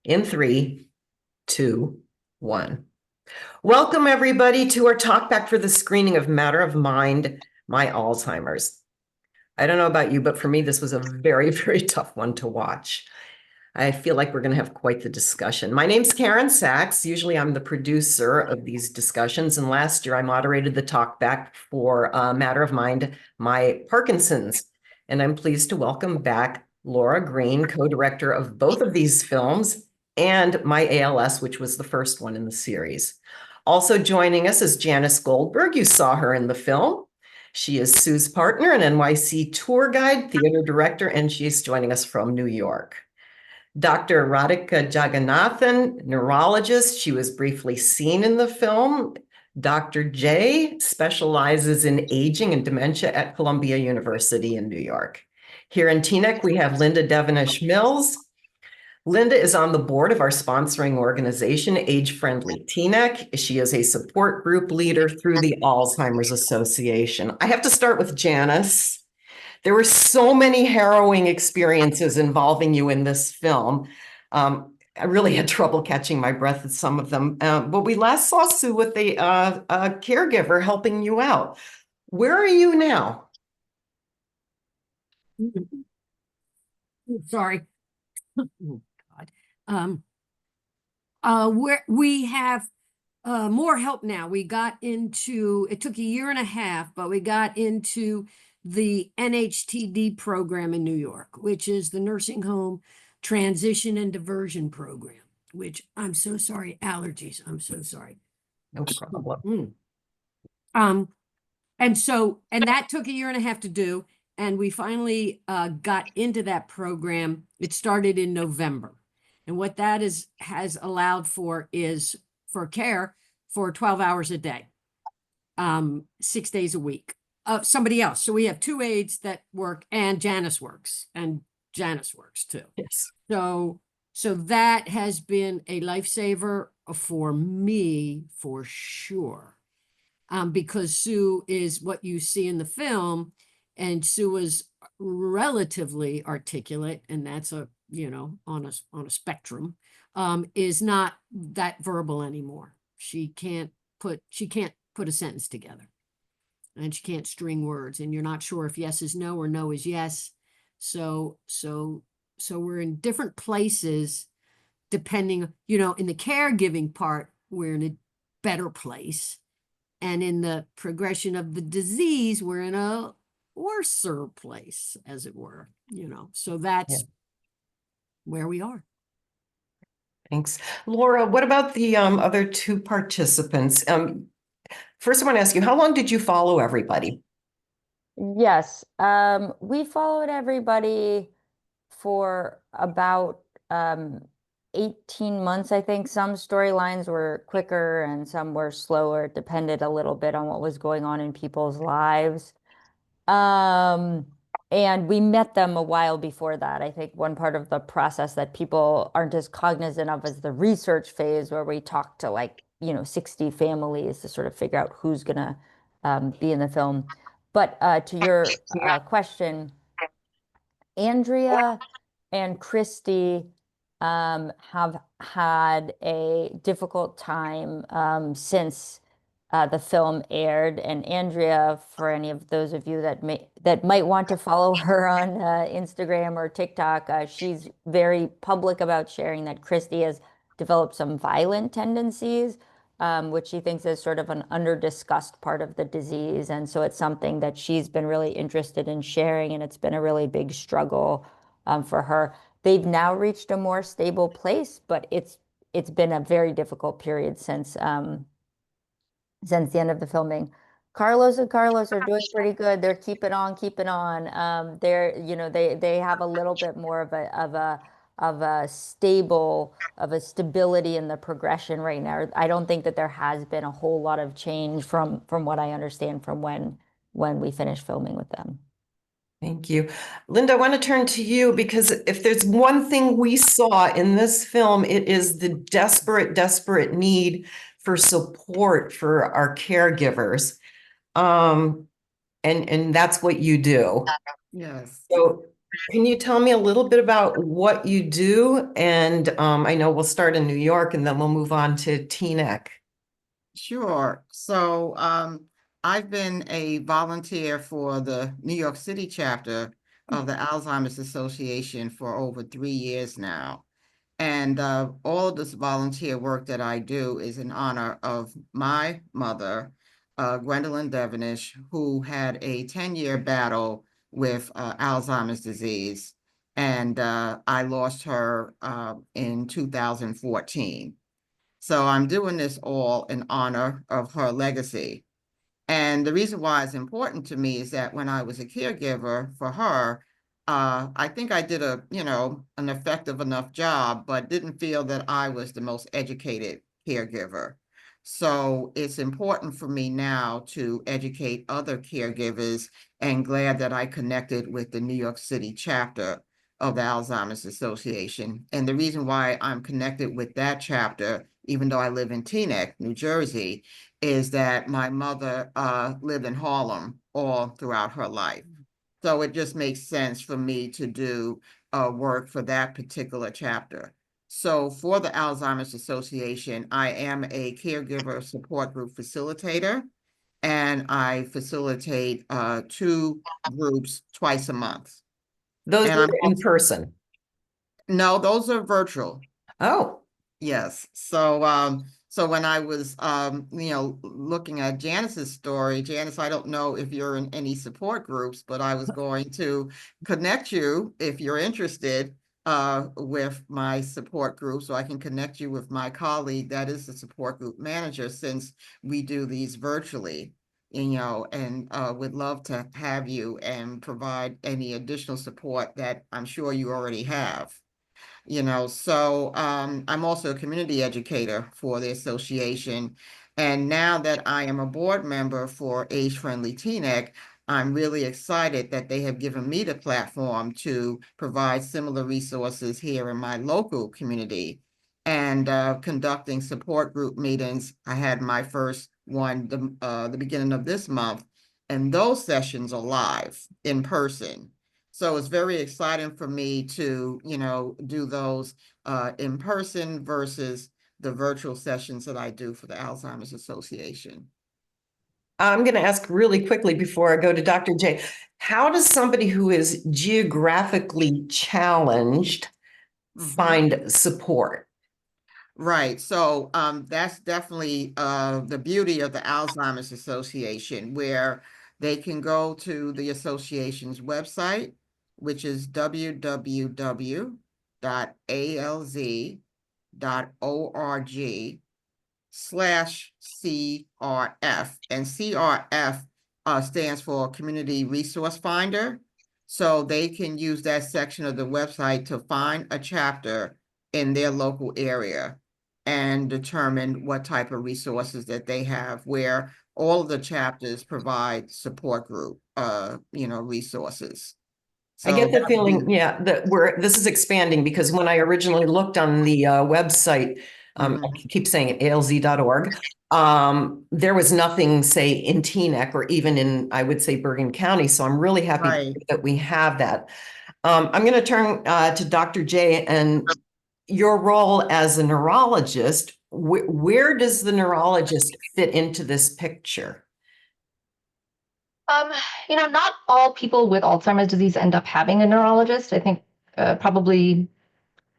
In 3, 2, 1. Welcome, everybody, to our talkback for the screening of Matter of Mind, My Alzheimer's. I don't know about you, but for me, this was a very, very tough one to watch. I feel like we're going to have quite the discussion. My name's Karen Sachs. Usually I'm the producer of these discussions. And last year I moderated the talkback for Matter of Mind, My Parkinson's. And I'm pleased to welcome back Laura Green, co-director of both of these films, and My ALS, which was the first one in the series. Also joining us is Janice Goldberg. You saw her in the film. She is Sue's partner, an NYC tour guide, theater director, and she's joining us from New York. Dr. Radhika Jagannathan, neurologist. She was briefly seen in the film. Dr. J specializes in aging and dementia at Columbia University in New York. Here in Teaneck, we have Linda Devonish-Mills. Linda is on the board of our sponsoring organization, Age-Friendly Teaneck. She is a support group leader through the Alzheimer's Association. I have to start with Janice. There were so many harrowing experiences involving you in this film. I really had trouble catching my breath at some of them. But we last saw Sue with a caregiver helping you out. Where are you now? Sorry. Oh, God. We have more help now. We got into, it took a year and a half, but we got into the NHTD program in New York, which is the Nursing Home Transition and Diversion Program, which I'm so sorry, allergies. I'm so sorry. No problem. And that took a year and a half to do. And we finally got into that program. It started in November. And what that has allowed for is for care for 12 hours a day, 6 days a week. Somebody else. So we have 2 aides that work, and Janice works too. Yes. So that has been a lifesaver for me for sure. Because Sue is what you see in the film, and Sue is relatively articulate, and that's on a spectrum, is not that verbal anymore. She can't put a sentence together. And she can't string words, and you're not sure if yes is no or no is yes. So we're in different places depending, in the caregiving part, we're in a better place. And in the progression of the disease, we're in a worser place, as it were, So that's where we are. Thanks. Laura, what about the other 2 participants? First, I want to ask you, how long did you follow everybody? Yes, we followed everybody for about 18 months, I think. Some storylines were quicker and some were slower. It depended a little bit on what was going on in people's lives. And we met them a while before that. I think one part of the process that people aren't as cognizant of is the research phase, where we talk to 60 families to sort of figure out who's gonna be in the film. But to your question, Andrea and Christy have had a difficult time since the film aired. And Andrea, for any of those of you that might want to follow her on Instagram or TikTok, she's very public about sharing that Christy has developed some violent tendencies, which she thinks is sort of an under-discussed part of the disease. And so it's something that she's been really interested in sharing, and it's been a really big struggle for her. They've now reached a more stable place, but it's been a very difficult period since the end of the filming. Carlos and Carlos are doing pretty good. They're keeping on. They have a little bit more of a stability in the progression right now. I don't think that there has been a whole lot of change from what I understand from when we finished filming with them. Thank you. Linda, I want to turn to you, because if there's one thing we saw in this film, it is the desperate, desperate need for support for our caregivers. And that's what you do. Yes. So Can you tell me a little bit about what you do? And I know we'll start in New York and then we'll move on to Teaneck. Sure. So I've been a volunteer for the New York City chapter of the Alzheimer's Association for over 3 years now. And all of this volunteer work that I do is in honor of my mother, Gwendolyn Devonish, who had a 10-year battle with Alzheimer's disease. And I lost her in 2014. So I'm doing this all in honor of her legacy. And the reason why it's important to me is that when I was a caregiver for her, I think I did an effective enough job, but didn't feel that I was the most educated caregiver. So it's important for me now to educate other caregivers, and glad that I connected with the New York City chapter of the Alzheimer's Association. And the reason why I'm connected with that chapter, even though I live in Teaneck, New Jersey, is that my mother lived in Harlem all throughout her life. So it just makes sense for me to do work for that particular chapter. So for the Alzheimer's Association, I am a caregiver support group facilitator, and I facilitate 2 groups twice a month. Those And are I'm in person. no, those are virtual. Oh, Yes. So when I was looking at Janice's story, Janice, I don't know if you're in any support groups, but I was going to connect you if you're interested with my support group, so I can connect you with my colleague that is the support group manager, since we do these virtually, and would love to have you and provide any additional support that I'm sure you already have. So I'm also a community educator for the association. And now that I am a board member for Age-Friendly Teaneck, I'm really excited that they have given me the platform to provide similar resources here in my local community, and conducting support group meetings. I had my first one the beginning of this month, and those sessions are live in person. So it's very exciting for me to, do those in person versus the virtual sessions that I do for the Alzheimer's Association. I'm going to ask really quickly before I go to Dr. J. How does somebody who is geographically challenged find support? Right. So that's definitely the beauty of the Alzheimer's Association, where they can go to the association's website, which is www.alz.org/CRF. And CRF stands for Community Resource Finder. So they can use that section of the website to find a chapter in their local area and determine what type of resources that they have, where all of the chapters provide support group, resources. I get the that would feeling, be- yeah, that this is expanding, because when I originally looked on the website, I keep saying it, alz.org, there was nothing, say, in Teaneck or even in, I would say, Bergen County. So I'm really happy Right. that we have that. I'm going to turn to Dr. J, and your role as a neurologist. Where does the neurologist fit into this picture? Not all people with Alzheimer's disease end up having a neurologist. I think probably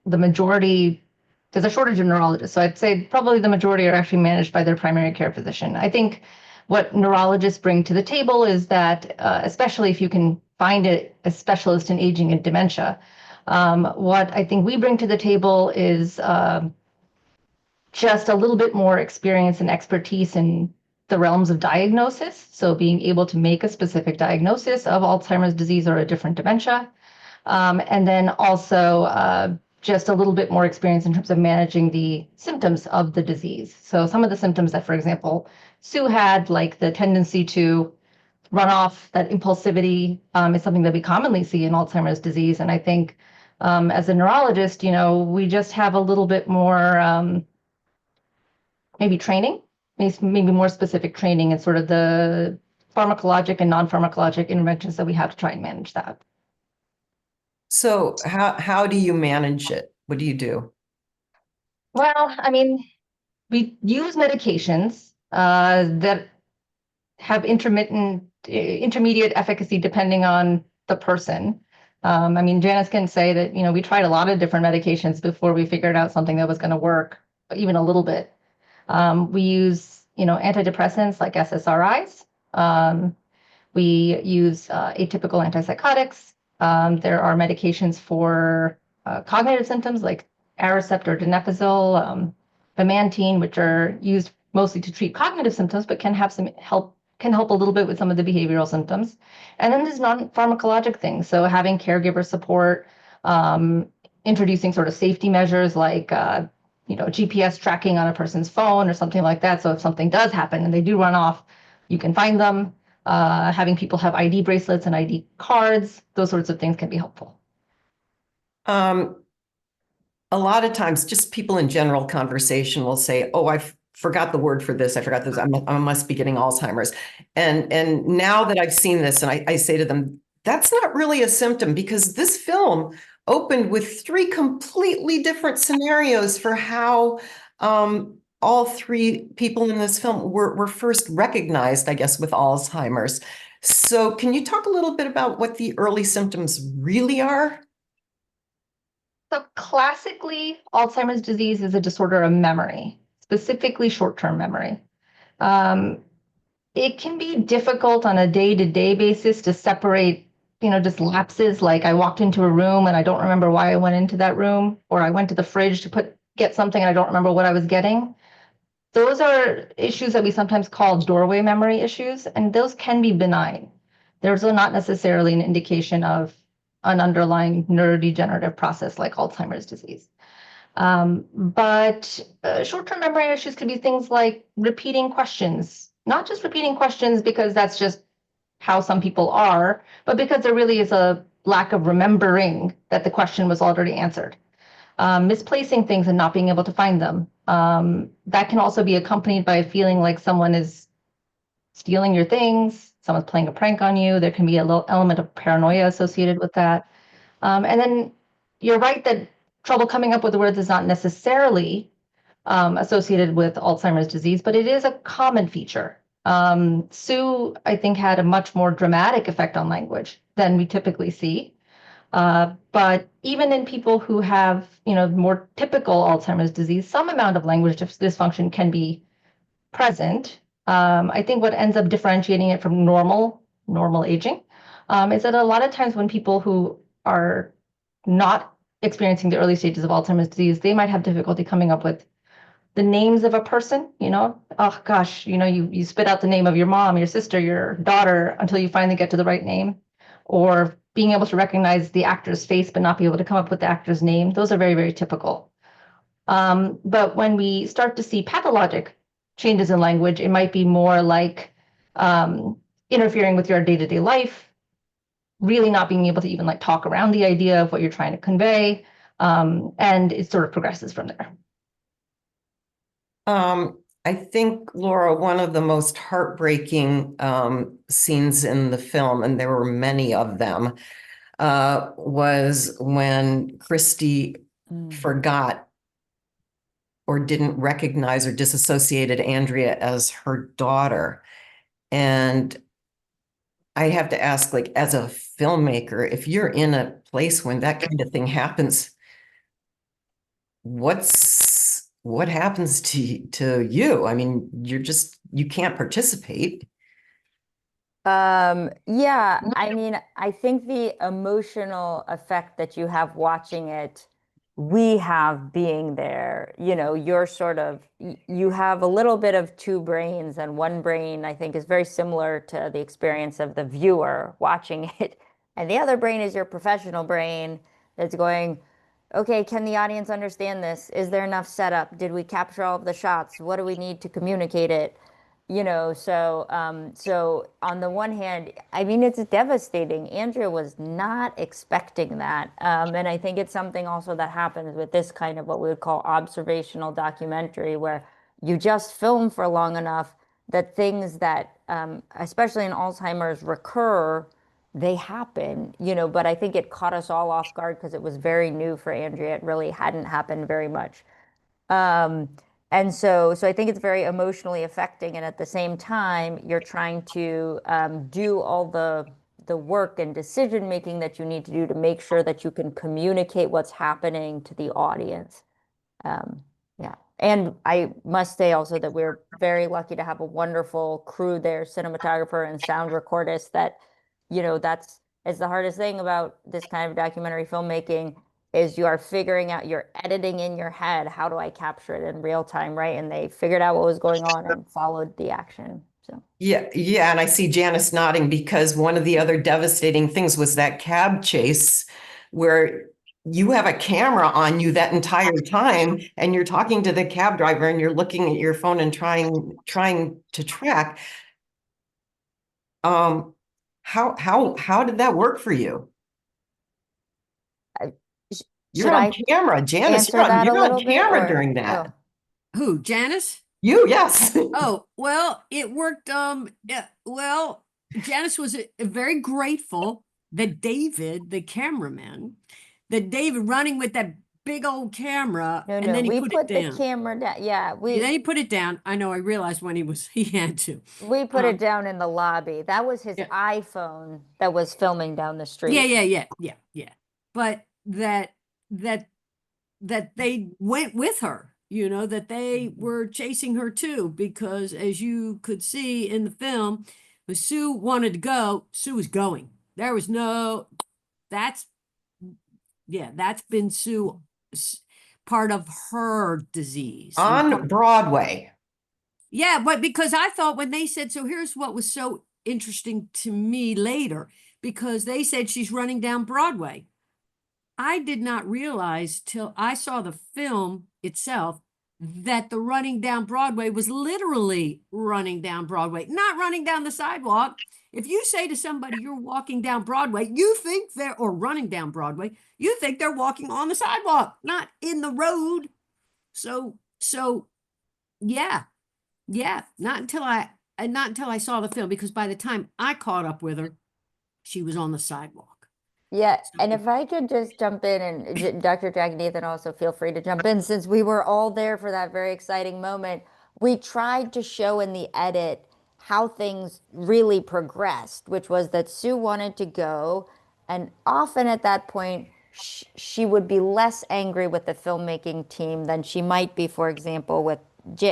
the majority, there's a shortage of neurologists. So I'd say probably the majority are actually managed by their primary care physician. I think what neurologists bring to the table is that, especially if you can find a specialist in aging and dementia, what I think we bring to the table is just a little bit more experience and expertise in the realms of diagnosis. So being able to make a specific diagnosis of Alzheimer's disease or a different dementia. And then also just a little bit more experience in terms of managing the symptoms of the disease. So some of the symptoms that, for example, Sue had, like the tendency to run off, that impulsivity, is something that we commonly see in Alzheimer's disease. And I think as a neurologist, we just have a little bit more maybe training, maybe more specific training and sort of the pharmacologic and non-pharmacologic interventions that we have to try and manage that. So how do you manage it? What do you do? Well, I mean, we use medications that have intermediate efficacy depending on the person. I mean, Janice can say that, we tried a lot of different medications before we figured out something that was going to work, even a little bit. We use, antidepressants like SSRIs. We use atypical antipsychotics. There are medications for cognitive symptoms like Aricept or donepezil, memantine, which are used mostly to treat cognitive symptoms, but can help a little bit with some of the behavioral symptoms. And then there's non-pharmacologic things. So having caregiver support, introducing sort of safety measures like GPS tracking on a person's phone or something like that. So if something does happen and they do run off, you can find them. Having people have ID bracelets and ID cards, those sorts of things can be helpful. A lot of times, just people in general conversation will say, "Oh, I forgot the word for this. I forgot this. I must be getting Alzheimer's." And now that I've seen this, and I say to them, "That's not really a symptom because this film opened with three completely different scenarios for how all three people in this film were first recognized, I guess, with Alzheimer's." So, can you talk a little bit about what the early symptoms really are? So classically, Alzheimer's disease is a disorder of memory, specifically short-term memory. Um, it can be difficult on a day-to-day basis to separate, just lapses, like I walked into a room and I don't remember why I went into that room, or I went to the fridge to get something and I don't remember what I was getting. Those are issues that we sometimes call doorway memory issues, and those can be benign. There's not necessarily an indication of an underlying neurodegenerative process like Alzheimer's disease. But short-term memory issues could be things like repeating questions, not just repeating questions because that's just how some people are, but because there really is a lack of remembering that the question was already answered. Misplacing things and not being able to find them. That can also be accompanied by a feeling like someone is stealing your things, someone's playing a prank on you. There can be a little element of paranoia associated with that. And then you're right that trouble coming up with the words is not necessarily associated with Alzheimer's disease, but it is a common feature. Sue, I think, had a much more dramatic effect on language than we typically see. But even in people who have, more typical Alzheimer's disease, some amount of language dysfunction can be present. I think what ends up differentiating it from normal aging is that a lot of times when people who are not experiencing the early stages of Alzheimer's disease, they might have difficulty coming up with the names of a person, oh gosh, you spit out the name of your mom, your sister, your daughter until you finally get to the right name, or being able to recognize the actor's face but not be able to come up with the actor's name. Those are very, very typical. But when we start to see pathologic changes in language, it might be more like interfering with your day-to-day life, really not being able to even like talk around the idea of what you're trying to convey. And it sort of progresses from there. I think, Laura, one of the most heartbreaking scenes in the film, and there were many of them, was when Christy forgot or didn't recognize or disassociated Andrea as her daughter. And I have to ask, like, as a filmmaker, if you're in a place when that kind of thing happens, what happens to you? I mean, you can't participate. Yeah, I mean, I think the emotional effect that you have watching it, we have being there, you're sort of, you have a little bit of two brains, and one brain I think is very similar to the experience of the viewer watching it. And the other brain is your professional brain that's going, okay, can the audience understand this? Is there enough setup? Did we capture all of the shots? What do we need to communicate it? So on the one hand, I mean, it's devastating. Andrea was not expecting that. And I think it's something also that happens with this kind of what we would call observational documentary, where you just film for long enough that things that, especially in Alzheimer's, recur they happen, you know, but I think it caught us all off guard because it was very new for Andrea. It really hadn't happened very much. Um, and so I think it's very emotionally affecting. And at the same time, you're trying to do all the work and decision making that you need to do to make sure that you can communicate what's happening to the audience. Yeah. And I must say also that we're very lucky to have a wonderful crew there, cinematographer and sound recordist that, you know, that's the hardest thing about this kind of documentary filmmaking is you are figuring out, you're editing in your head, how do I capture it in real time, right? And they figured out what was going on and followed the action. So Yeah, and I see Janice nodding because one of the other devastating things was that cab chase where you have a camera on you that entire time and you're talking to the cab driver and you're looking at your phone and trying to track. How did that work for you? You're should on I camera, Janice. answer that a You're on little bit camera or during that. oh. Who, Janice? You, yes. Oh, well, it worked. Yeah, well, Janice was very grateful that David, the cameraman, that David running with that big old camera, No, and no, then he we put it put the down. camera down. Yeah, Then he put it down. I know, I realized when he had to. we put it down in the lobby. That was his Yeah. iPhone that was filming down the street. Yeah. But that they went with her, you know, that they were chasing her too, because as you could see in the film, when Sue wanted to go, Sue was going. There was no, that's, yeah, that's been part of her disease. On Broadway. Yeah, but because I thought when they said, so here's what was so interesting to me later, because they said she's running down Broadway. I did not realize till I saw the film itself that the running down Broadway was literally running down Broadway, not running down the sidewalk. If you say to somebody you're walking down Broadway, you think they're, or running down Broadway, you think they're walking on the sidewalk, not in the road. So yeah, not until I saw the film, because by the time I caught up with her, she was on the sidewalk. Yeah, and So if I could just jump in and Dr. Jagannathan also feel free to jump in since we were all there for that very exciting moment. We tried to show in the edit how things really progressed, which was that Sue wanted to go, and often at that point she would be less angry with the filmmaking team than she might be, for example, with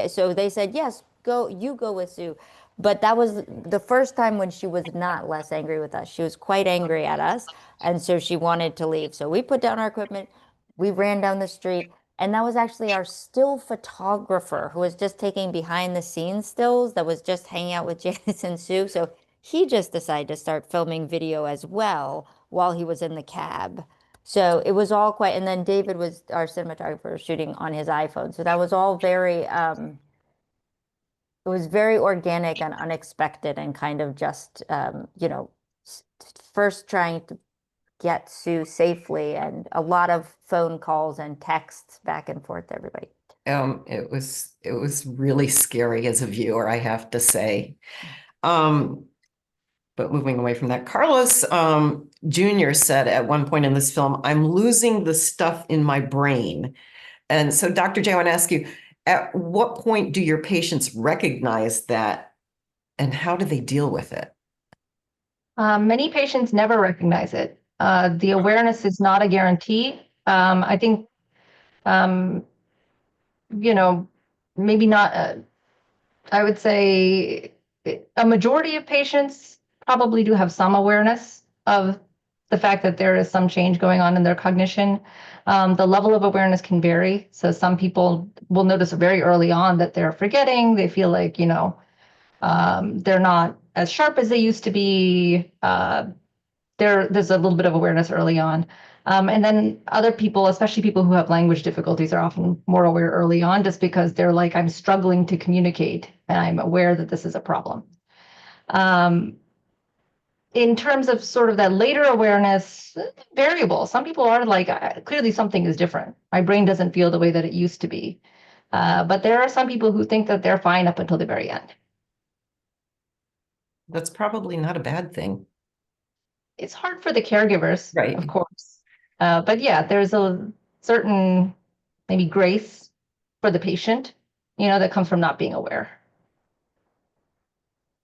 so they said, yes, go, you go with Sue. But that was the first time when she was not less angry with us. She was quite angry at us. And so she wanted to leave. So we put down our equipment, we ran down the street, and that was actually our still photographer who was just taking behind the scenes stills that was just hanging out with Janice and Sue. So he just decided to start filming video as well while he was in the cab. So it was all quite, and then David was our cinematographer shooting on his iPhone. So that was all very, it was very organic and unexpected and kind of just, you know, first trying to get Sue safely and a lot of phone calls and texts back and forth to everybody. It was really scary as a viewer, I have to say. But moving away from that, Carlos Jr. said at one point in this film, "I'm losing the stuff in my brain." And so, Dr. J, I want to ask you, at what point do your patients recognize that, and how do they deal with it? Many patients never recognize it. The awareness is not a guarantee. I think, you know, maybe not, I would say a majority of patients probably do have some awareness of the fact that there is some change going on in their cognition. The level of awareness can vary. So some people will notice very early on that they're forgetting. They feel like, you know, they're not as sharp as they used to be. There's a little bit of awareness early on. And then other people, especially people who have language difficulties, are often more aware early on just because they're like, I'm struggling to communicate and I'm aware that this is a problem. In terms of sort of that later awareness, variable. Some people are like, clearly something is different. My brain doesn't feel the way that it used to be. But there are some people who think that they're fine up until the very end. That's probably not a bad thing. it's hard for the caregivers, Right. of course. But yeah, there's a certain maybe grace for the patient, that comes from not being aware.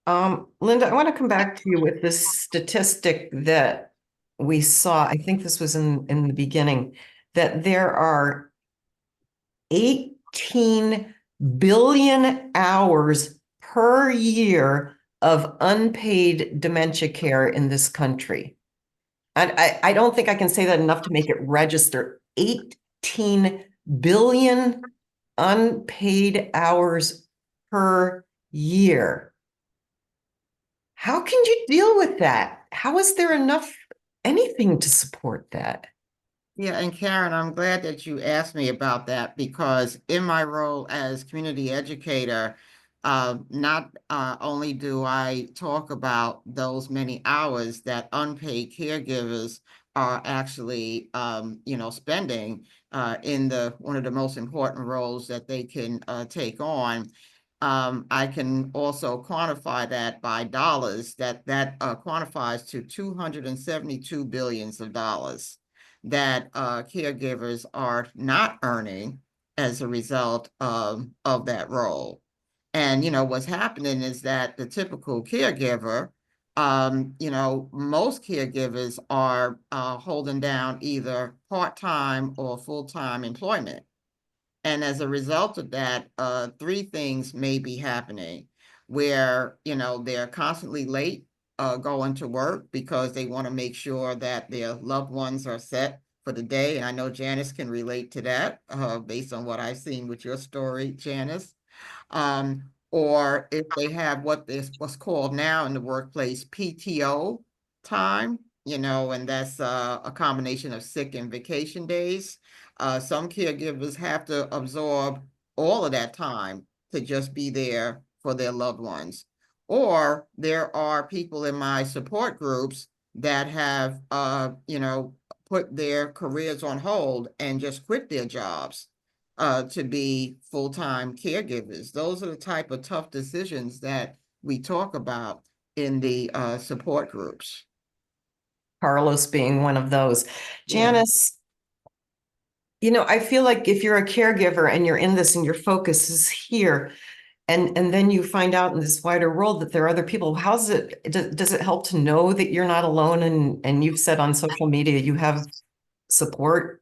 Linda, I want to come back to you with this statistic that we saw. I think this was in the beginning, that there are 18 billion hours per year of unpaid dementia care in this country. And I don't think I can say that enough to make it register. 18 billion unpaid hours per year. How can you deal with that? How is there enough anything to support that? Yeah, and Karen, I'm glad that you asked me about that because in my role as community educator, not only do I talk about those many hours that unpaid caregivers are actually, spending in one of the most important roles that they can take on. I can also quantify that by dollars. That quantifies to 272 billions of dollars that caregivers are not earning as a result of that role. And, what's happening is that the typical caregiver, most caregivers are holding down either part-time or full-time employment. And as a result of that, three things may be happening where, they're constantly late going to work because they want to make sure that their loved ones are set for the day. And I know Janice can relate to that based on what I've seen with your story, Janice. Or if they have what's called now in the workplace PTO time, and that's a combination of sick and vacation days. Some caregivers have to absorb all of that time to just be there for their loved ones. Or there are people in my support groups that have, put their careers on hold and just quit their jobs to be full-time caregivers. Those are the type of tough decisions that we talk about in the support groups. Carlos being one of those. Yeah. Janice, I feel like if you're a caregiver and you're in this and your focus is here, and then you find out in this wider world that there are other people, does it help to know that you're not alone? And you've said on social media you have support.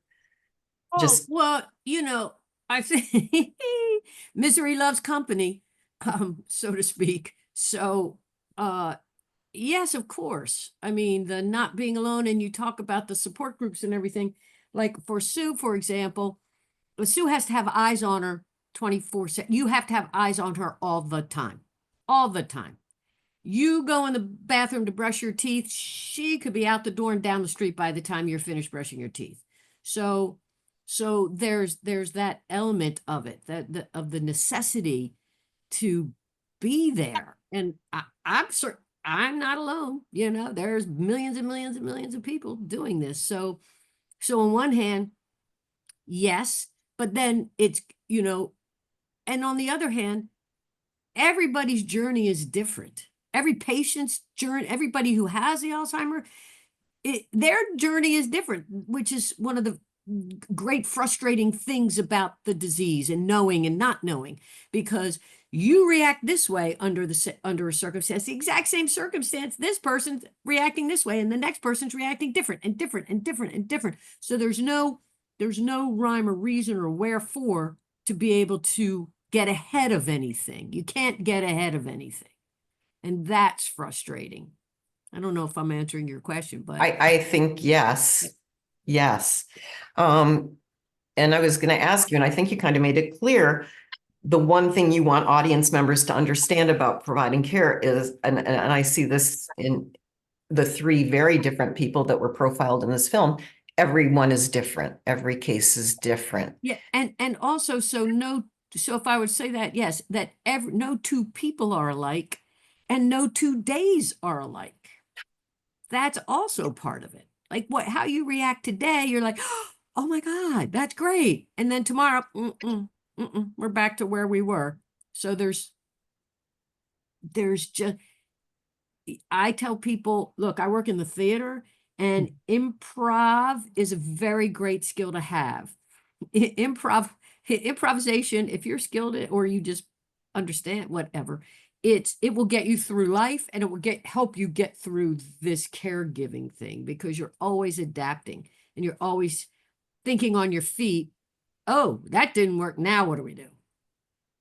Oh, well, I think misery loves company, so to speak. So, yes, of course. I mean, the not being alone, and you talk about the support groups and everything. Like for Sue, for example, Sue has to have eyes on her 24/7. You have to have eyes on her all the time. All the time. You go in the bathroom to brush your teeth, she could be out the door and down the street by the time you're finished brushing your teeth. So there's that element of it, of the necessity to be there. And I'm not alone, there's millions and millions and millions of people doing this. So on one hand, yes, but then it's, and on the other hand, everybody's journey is different. Every patient's journey, everybody who has the Alzheimer, their journey is different, which is one of the great frustrating things about the disease and knowing and not knowing, because you react this way under a circumstance, the exact same circumstance, this person's reacting this way and the next person's reacting different and different and different and different. So there's no rhyme or reason or wherefore to be able to get ahead of anything. You can't get ahead of anything. And that's frustrating. I don't know if I'm answering your question, but I think yes. Yes. And I was going to ask you, and I think you kind of made it clear, the one thing you want audience members to understand about providing care is, and I see this in the three very different people that were profiled in this film, everyone is different. Every case is different. yeah, and also, so if I would say that, yes, that no two people are alike and no 2 days are alike. That's also part of it. Like how you react today, you're like, oh my God, that's great. And then tomorrow, we're back to where we were. So there's just, I tell people, look, I work in the theater, and improv is a very great skill to have. Improvisation, if you're skilled at, or you just understand whatever, it will get you through life, and it will help you get through this caregiving thing, because you're always adapting and you're always thinking on your feet. Oh, that didn't work. Now what do we do?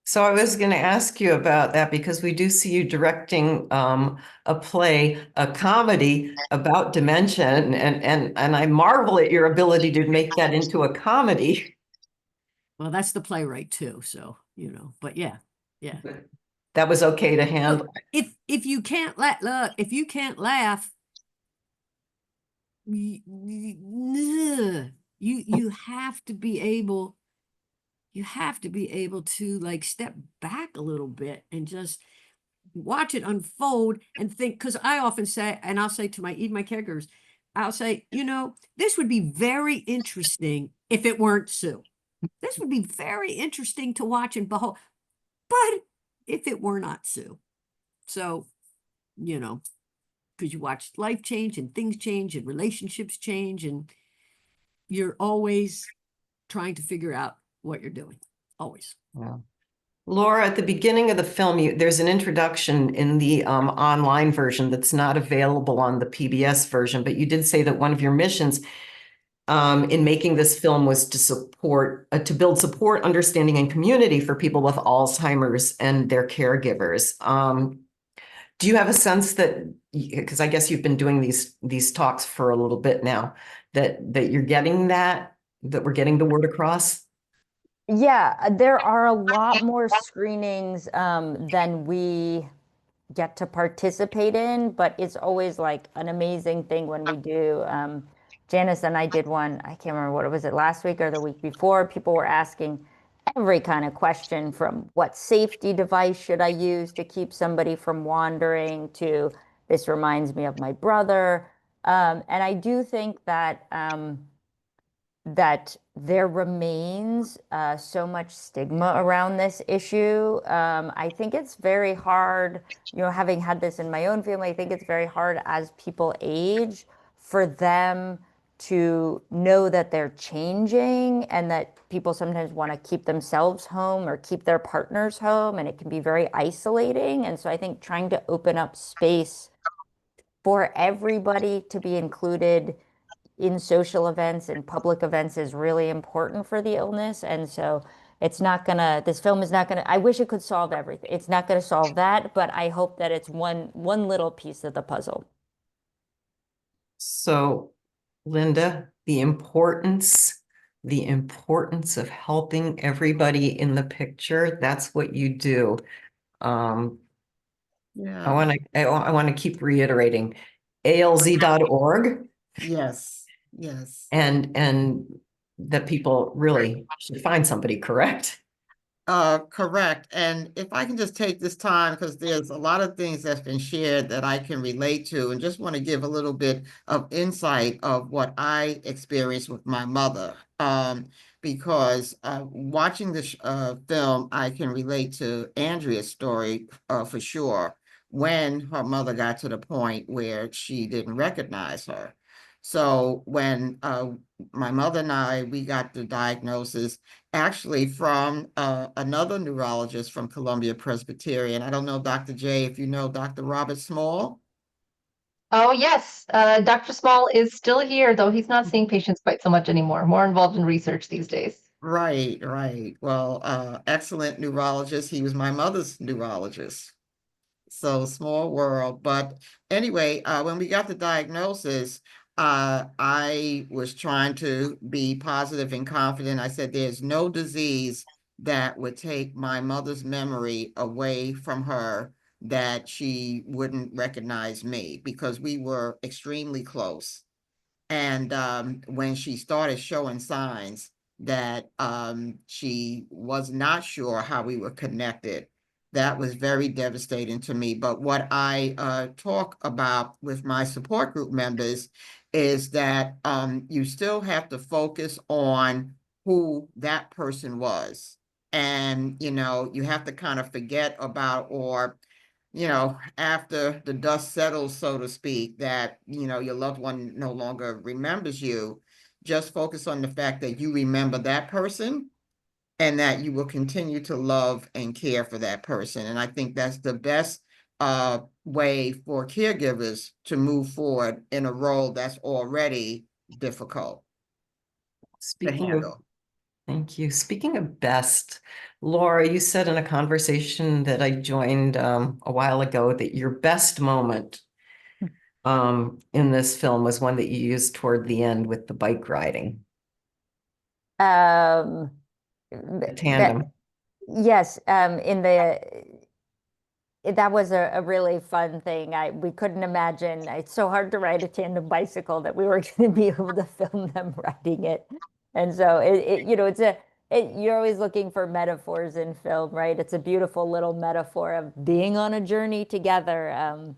So I was going to ask you about that, because we do see you directing a play, a comedy about dementia, and I marvel at your ability to make that into a comedy. Well, that's the playwright too, so but yeah. That was okay to handle. If you can't if you can't laugh, you have to be able to like step back a little bit and just watch it unfold and think, because I often say, and I'll say to even my caregivers, I'll say, this would be very interesting if it weren't Sue. This would be very interesting to watch and behold, but if it were not Sue. So, because you watch life change and things change and relationships change, and you're always trying to figure out what you're doing. Always. Yeah. Laura, at the beginning of the film, there's an introduction in the online version that's not available on the PBS version, but you did say that one of your missions in making this film was to build support, understanding, and community for people with Alzheimer's and their caregivers. Do you have a sense that, because I guess you've been doing these talks for a little bit now, that you're getting that we're getting the word across? Yeah, there are a lot more screenings than we get to participate in, but it's always like an amazing thing when we do. Janice and I did one, I can't remember what was it, last week or the week before. People were asking every kind of question, from what safety device should I use to keep somebody from wandering, to this reminds me of my brother. And I do think that that there remains so much stigma around this issue. I think it's very hard, having had this in my own family, I think it's very hard as people age for them to know that they're changing, and that people sometimes want to keep themselves home or keep their partners home, and it can be very isolating. And so I think trying to open up space for everybody to be included in social events and public events is really important for the illness. And so this film is not gonna, I wish it could solve everything. It's not gonna solve that, but I hope that it's one little piece of the puzzle. So, Linda, the importance of helping everybody in the picture, that's what you do. Yeah. I want to keep reiterating alz.org. Yes. Yes. And that people really should find somebody, correct? Correct. And if I can just take this time, because there's a lot of things that's been shared that I can relate to, and just want to give a little bit of insight of what I experienced with my mother. Because watching this film, I can relate to Andrea's story for sure, when her mother got to the point where she didn't recognize her. So when my mother and we got the diagnosis actually from another neurologist from Columbia Presbyterian. I don't know, Dr. J, if you know Dr. Robert Small. Oh, yes. Dr. Small is still here, though he's not seeing patients quite so much anymore, more involved in research these days. Right, right. Well, excellent neurologist. He was my mother's neurologist. So small world. But anyway, when we got the diagnosis, I was trying to be positive and confident. I said, there's no disease that would take my mother's memory away from her, that she wouldn't recognize me, because we were extremely close. And when she started showing signs that she was not sure how we were connected, that was very devastating to me. But what I talk about with my support group members is that you still have to focus on who that person was. And, you have to kind of forget about, or after the dust settles, so to speak, that, your loved one no longer remembers you, just focus on the fact that you remember that person and that you will continue to love and care for that person. And I think that's the best way for caregivers to move forward in a role that's already difficult to Speaking of, handle. thank you. Speaking of best, Laura, you said in a conversation that I joined a while ago that your best moment in this film was one that you used toward the end with the bike riding, Um, the th- tandem. yes, that was a really fun thing. We couldn't imagine, it's so hard to ride a tandem bicycle that we were going to be able to film them riding it. And so you're always looking for metaphors in film, right? It's a beautiful little metaphor of being on a journey together.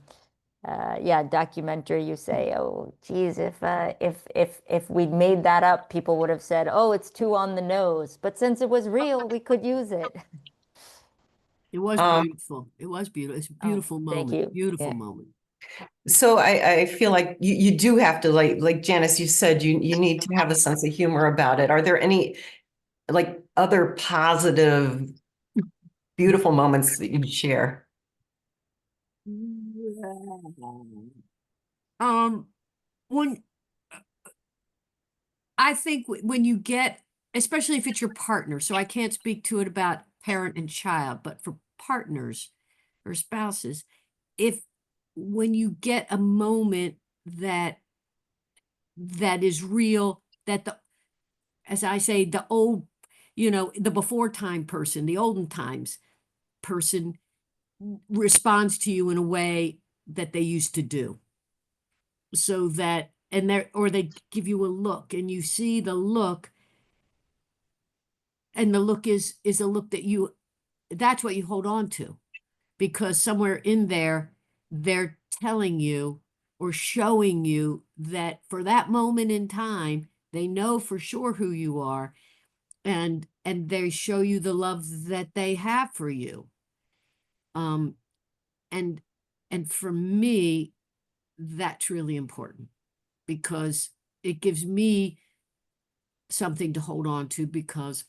Yeah, documentary, you say, oh, geez, if we'd made that up, people would have said, oh, it's too on the nose. But since it was real, we could use it. It was beautiful. It was beautiful. It's a beautiful thank moment. you. Beautiful Yeah. moment. So I feel like you do have to, like Janice, you said, you need to have a sense of humor about it. Are there any like other positive, beautiful moments that you'd share? When I think when you get, especially if it's your partner, so I can't speak to it about parent and child, but for partners or spouses, when you get a moment that is real, that as I say, the old, the before time person, the olden times person responds to you in a way that they used to do. So that, or they give you a look and you see the look, and the look is a look that's what you hold on to, because somewhere in there, they're telling you or showing you that for that moment in time, they know for sure who you are, and they show you the love that they have for you. And for me, that's really important, because it gives me something to hold on to, because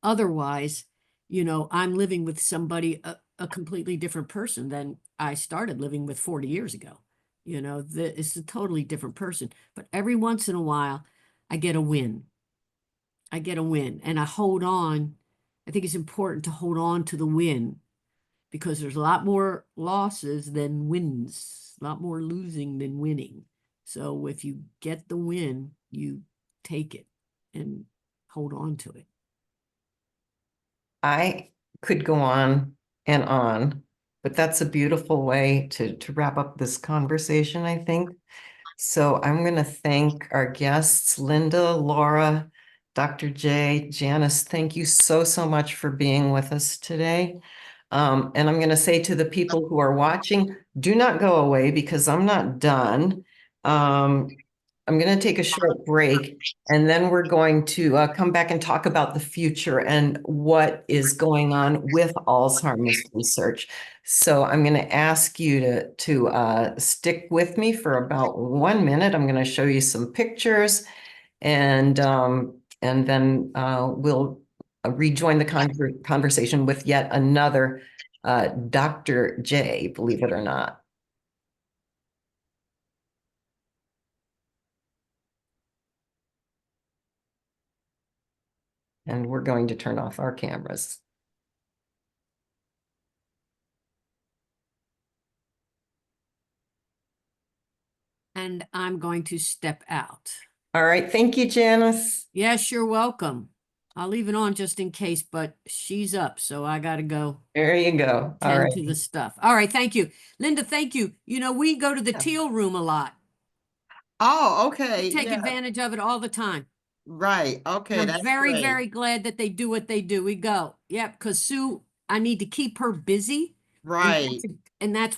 otherwise, I'm living with somebody, a completely different person than I started living with 40 years ago. It's a totally different person. But every once in a while, I get a win. And I hold on. I think it's important to hold on to the win, because there's a lot more losses than wins, a lot more losing than winning. So if you get the win, you take it and hold on to it. I could go on, but that's a beautiful way to wrap up this conversation, I think. So I'm going to thank our guests, Linda, Laura, Dr. J, Janice. Thank you so much for being with us today. And I'm going to say to the people who are watching, do not go away, because I'm not done. I'm going to take a short break, and then we're going to come back and talk about the future and what is going on with Alzheimer's research. So I'm going to ask you to stick with me for about 1 minute. I'm going to show you some pictures, and then we'll rejoin the conversation with yet another Dr. J, believe it or not. And we're going to turn off our cameras. And I'm going to step out. All right. Thank you, Janice. Yes, you're welcome. I'll leave it on just in case, but she's up, so I got to go There you go. All tend right. to the stuff. All right. Thank you. Linda, thank you. We go to the Yeah. teal room a lot. Oh, okay. We take Yeah. advantage of it all the time. Right. Okay. And I'm That's very, great. very glad that they do what they do. We go. Yep. Because Sue, I need to keep her busy. Right. And that's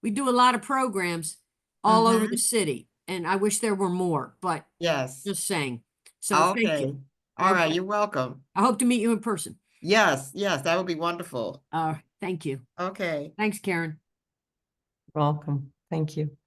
we do a lot of programs all over the city. And I wish there were more, but Yes. just saying. So thank Okay. you. All right. Okay. You're welcome. I hope to meet you in person. Yes. Yes. That would be wonderful. Thank you. Okay. Thanks, Karen. Welcome. Thank you.